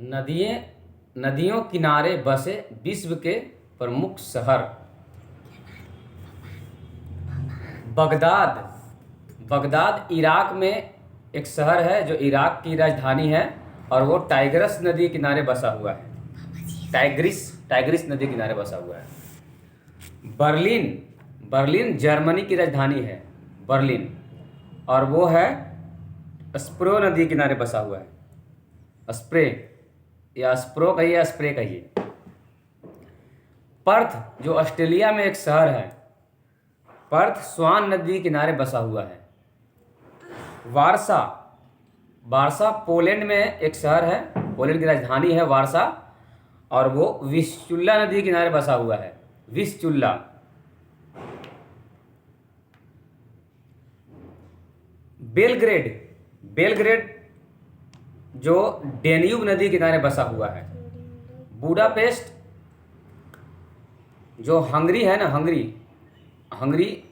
नदियाँ नदियों किनारे बसे विश्व के प्रमुख शहर। बगदाद। बगदाद इराक में एक शहर है जो इराक की राजधानी है और वो टाइग्रिस नदी किनारे बसा हुआ है। टाइग्रिस टाइग्रिस नदी किनारे बसा हुआ है। बर्लिन। बर्लिन जर्मनी की राजधानी है बर्लिन, और वो है स्प्रो नदी किनारे बसा हुआ है। स्प्रे या स्प्रो कहिए या स्प्रे कहिए। पर्थ जो ऑस्ट्रेलिया में एक शहर है, पर्थ स्वान नदी किनारे बसा हुआ है। वारसा। वारसा पोलैंड में एक शहर है, पोलैंड की राजधानी है वारसा, और वो विस्चुला नदी किनारे बसा हुआ है। विस्चुला। बेलग्रेड। बेलग्रेड जो डेन्यूब नदी किनारे बसा हुआ है। बुडापेस्ट जो हंगरी है ना, हंगरी हंगरी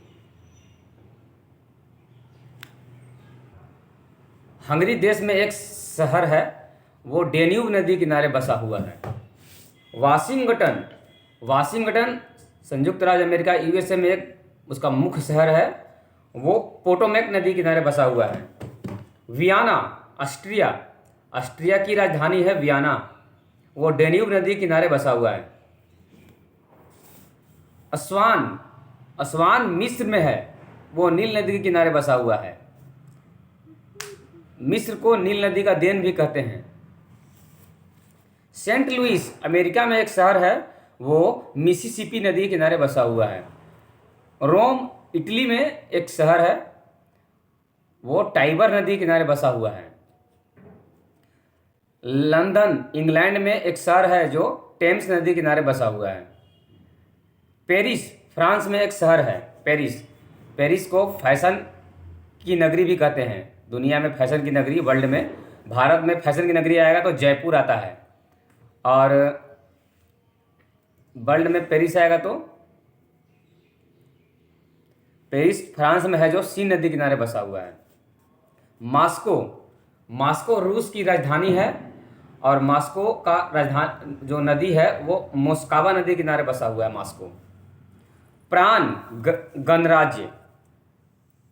हंगरी देश में एक शहर है, वो डेन्यूब नदी किनारे बसा हुआ है। वाशिंगटन। वाशिंगटन संयुक्त राज्य अमेरिका यूएसए में एक उसका मुख्य शहर है, वो पोटोमेक नदी किनारे बसा हुआ है। Vienna Austria. ऑस्ट्रिया की राजधानी है वियना, वो डेन्यूब नदी किनारे बसा हुआ है। अस्वान। अस्वान मिस्र में है, वो नील नदी के किनारे बसा हुआ है। मिस्र को नील नदी का देन भी कहते हैं। सेंट लुइस अमेरिका में एक शहर है, वो मिसिसिपी नदी के किनारे बसा हुआ है। रोम इटली में एक शहर है, वो टाइबर नदी के किनारे बसा हुआ है। लंदन इंग्लैंड में एक शहर है जो टेम्स नदी के किनारे बसा हुआ है। पेरिस फ्रांस में एक शहर है, पेरिस। पेरिस को फैशन की नगरी भी कहते हैं, दुनिया में फैशन की नगरी वर्ल्ड में। भारत में फैशन की नगरी आएगा तो जयपुर आता है, और वर्ल्ड में पेरिस आएगा तो पेरिस फ्रांस में है जो सीन नदी किनारे बसा हुआ है। मॉस्को। मॉस्को रूस की राजधानी है, और मॉस्को का राजधानी जो नदी है वो मोस्कावा नदी किनारे बसा हुआ है मॉस्को। प्राण गणराज्य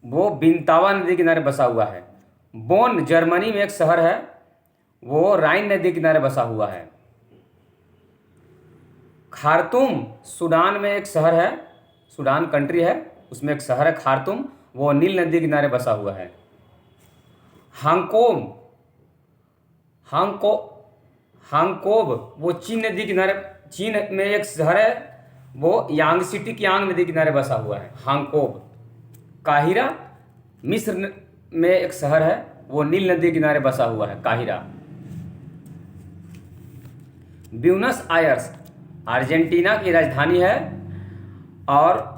वो बिंतावा नदी किनारे बसा हुआ है। बोन जर्मनी में एक शहर है, वो राइन नदी किनारे बसा हुआ है। खार्तूम सूडान में एक शहर है, सूडान कंट्री है, उसमें एक शहर है खार्तूम, वो नील नदी किनारे बसा हुआ है। हांगकोंग। हांगकोब वो चीन नदी किनारे, चीन में एक शहर है, वो यांगसी की यांग नदी किनारे बसा हुआ है हांगकोब। काहिरा मिस्र में एक शहर है, वो नील नदी किनारे बसा हुआ है काहिरा। ब्यूनस आयर्स अर्जेंटीना की राजधानी है, और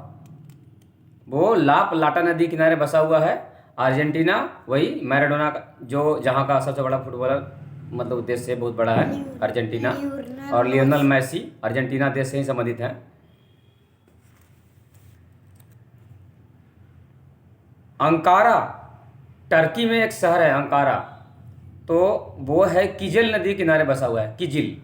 वो ला प्लाटा नदी किनारे बसा हुआ है। अर्जेंटीना वही मैराडोना का जो जहाँ का सबसे बड़ा फुटबॉलर, मतलब देश से बहुत बड़ा है अर्जेंटीना, और लियोनल मैसी अर्जेंटीना देश से ही संबंधित है। अंकारा टर्की में एक शहर है अंकारा, तो वो है किजिल नदी किनारे बसा हुआ है किजिल।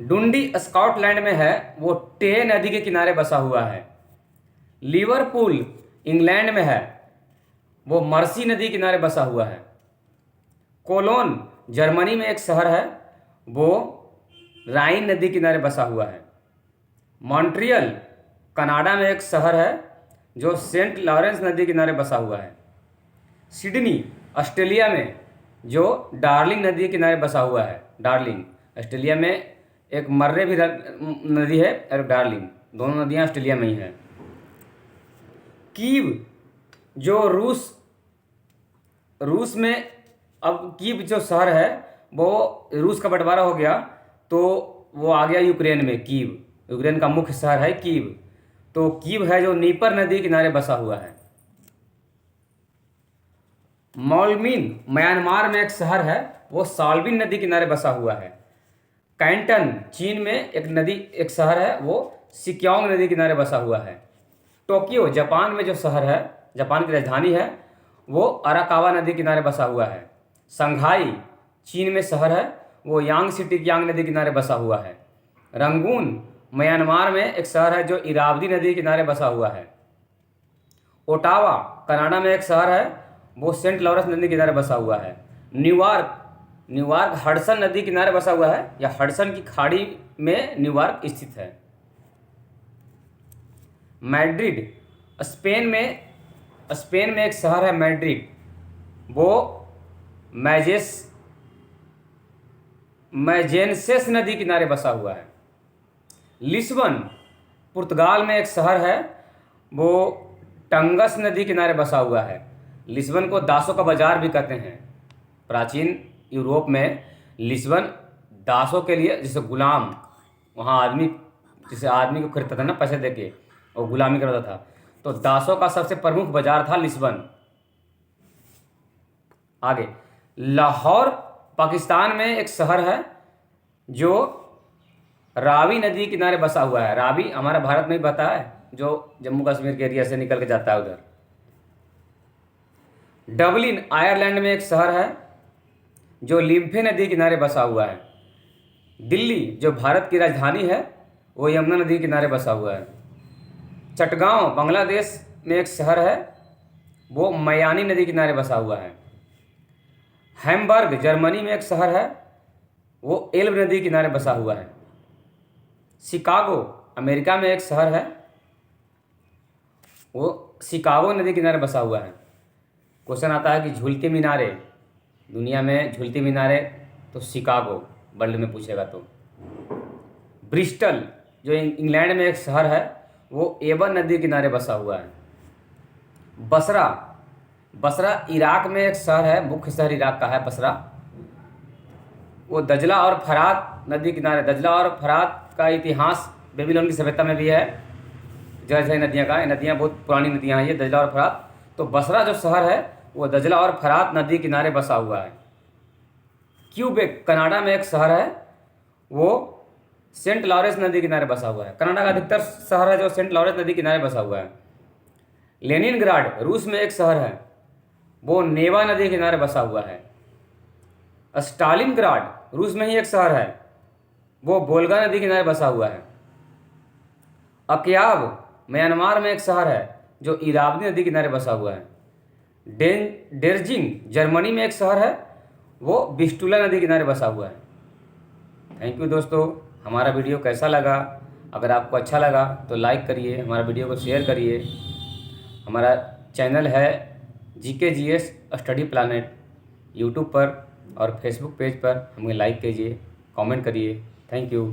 डुंडी स्कॉटलैंड में है, वो टे नदी के किनारे बसा हुआ है। लिवरपूल इंग्लैंड में है, वो मर्सी नदी किनारे बसा हुआ है। कोलोन जर्मनी में एक शहर है, वो राइन नदी किनारे बसा हुआ है। मॉन्ट्रियल कनाडा में एक शहर है, जो सेंट लॉरेंस नदी किनारे बसा हुआ है। सिडनी ऑस्ट्रेलिया में जो डार्लिंग नदी किनारे बसा हुआ है। डार्लिंग ऑस्ट्रेलिया में एक मर्रे भी नदी है, और डार्लिंग, दोनों नदियाँ ऑस्ट्रेलिया में ही हैं। कीव जो रूस में, अब कीव जो शहर है वो रूस का बंटवारा हो गया, तो वो आ गया यूक्रेन में। कीव यूक्रेन का मुख्य शहर है कीव, तो कीव है जो नीपर नदी किनारे बसा हुआ है। मॉलमिन म्यांमार में एक शहर है, वो साल्विन नदी किनारे बसा हुआ है। कैंटन चीन में एक शहर है, वो सिक्योंग नदी किनारे बसा हुआ है। टोक्यो जापान में जो शहर है, जापान की राजधानी है, वो अराकावा नदी किनारे बसा हुआ है। शंघाई चीन में शहर है, वो यांग सिटी यांग नदी किनारे बसा हुआ है। रंगून म्यांमार में एक शहर है जो इरावदी नदी किनारे बसा हुआ है। ओटावा कनाडा में एक शहर है, वो सेंट लॉरेंस नदी किनारे बसा हुआ है। न्यूयॉर्क न्यूयॉर्क हडसन नदी किनारे बसा हुआ है, या हडसन की खाड़ी में न्यूयॉर्क स्थित है। मैड्रिड स्पेन में एक शहर है मैड्रिड, वो मैजेंसेस नदी किनारे बसा हुआ है। लिस्बन पुर्तगाल में एक शहर है, वो टंगस नदी किनारे बसा हुआ है। लिस्बन को दासों का बाजार भी कहते हैं। प्राचीन यूरोप में लिस्बन दासों के लिए, जैसे गुलाम, वहाँ आदमी को खरीदता था ना पैसे देके, और गुलामी करता था, तो दासों का सबसे प्रमुख बाजार था लिस्बन। आगे लाहौर पाकिस्तान में एक शहर है जो रावी नदी किनारे बसा हुआ है। रावी हमारा भारत में ही बहता है, जो जम्मू कश्मीर के एरिया से निकल के जाता है उधर। डबलिन आयरलैंड में एक शहर है जो लिम्फे नदी किनारे बसा हुआ है। दिल्ली जो भारत की राजधानी है, वो यमुना नदी किनारे बसा हुआ है। चटगांव बांग्लादेश में एक शहर है, वो मयानी नदी किनारे बसा हुआ है। हैम्बर्ग जर्मनी में एक शहर है, वो एल्ब नदी किनारे बसा हुआ है। शिकागो अमेरिका में एक शहर है, वो शिकागो नदी किनारे बसा हुआ है। क्वेश्चन आता है कि झूलती मीनारें, दुनिया में झूलती मीनारें, तो शिकागो वर्ल्ड में पूछेगा तो। ब्रिस्टल जो इंग्लैंड में एक शहर है, वो एवन नदी किनारे बसा हुआ है। बसरा इराक में एक शहर है, मुख्य शहर इराक का है बसरा, वो दजला और फरात नदी किनारे। दजला और फरात का इतिहास बेबीलोन की सभ्यता में भी है। जय नदियाँ का, ये नदियाँ बहुत पुरानी नदियाँ हैं ये दजला और फरात। तो बसरा जो शहर है वो दजला और फरात नदी किनारे बसा हुआ है। क्यूबेक कनाडा में एक शहर है, वो सेंट लॉरेंस नदी किनारे बसा हुआ है। कनाडा का अधिकतर शहर है जो सेंट लॉरेंस नदी किनारे बसा हुआ है। लेनिनग्राड रूस में एक शहर है, वो नेवा नदी किनारे बसा हुआ है। स्टालिनग्राड रूस में ही एक शहर है, वो वोल्गा नदी किनारे बसा हुआ है। अक्याब म्यांमार में एक शहर है जो इरावदी नदी किनारे बसा हुआ है। डेर्जिंग जर्मनी में एक शहर है, वो विस्टुला नदी किनारे बसा हुआ है। थैंक यू दोस्तों, हमारा वीडियो कैसा लगा? अगर आपको अच्छा लगा तो लाइक करिए, हमारा वीडियो को शेयर करिए। हमारा चैनल है GKGS स्टडी प्लानट, यूट्यूब पर और फेसबुक पेज पर हमें लाइक कीजिए, कमेंट करिए। Thank you.